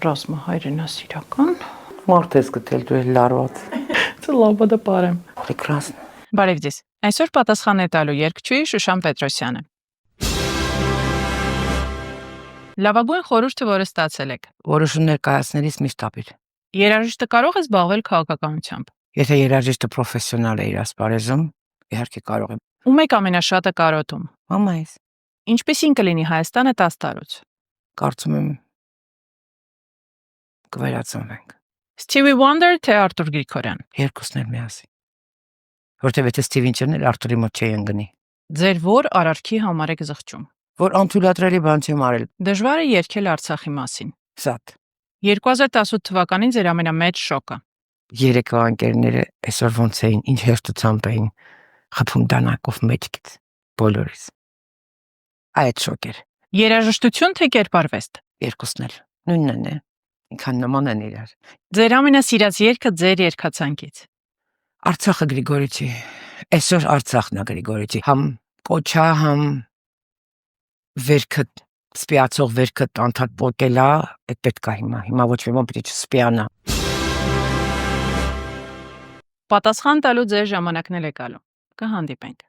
Ռազմը հայրենասիրական։ Մարդ ես գտել դու էլ լարված։ Լավը դա բարեմ։ Прекрасно։ Բարև ձեզ։ Այսօր պատասխան է տալու երգչուհի Շուշան Պետրոսյանը։ Լավագույն խորհուրդը, որը ստացել եք։ Որոշումներ կայացնելիս միշտ ապիր։ Երաժիշտը կարող է զբաղվել քաղաքականությամբ։ Եթե երաժիշտը պրոֆեսիոնալ է իր ասպարեզում, իհարկե կարող եմ։ Ում եք ամենաշատը կարոտում։ Մամայիս։ Ինչպիսին կլինի Հայաստանը 10 տարուց։ Կարծում եմ կվերածնվենք։ Stevie Wonder թե Արտուր Գրիգորյան։ Երկուսն էլ միասին։ Որտեւ եթե Ստիվին չներ, Արտուրի մոտ չէի ընկնի։ Ձեր ո՞ր արարքի համար եք զղջում։ Որ անթույլատրելի բան չեմ արել։ Դժվար է երգել Արցախի մասին։ Սատ։ 2018 թվականին ձեր ամենամեծ շոկը։ Երեկվա ընկերները այսօր ոնց էին, ինչ հերթությամբ էին խփում դանակով մեջքից։ Բոլորիս։ Այդ շոկ էր։ Երաժշտություն թե կերպարվեստ։ Երկուսն էլ։ Նույնն է։ Ինքան նման են իրար։ Ձեր ամենասիրած երգը ձեր երգացանկից։ Արցախը Գրիգորիչի։ Այսօր Արցախն է Գրիգորիչի։ Համ կոչա, համ վերքը սպիացող վերքը անդադ պոկելա, այդ պետք է հիմա ոչ մի բան պիտի չսպիանա։ Պատասխան տալու ձեր ժամանակն էլ է գալու։ Կհանդիպենք։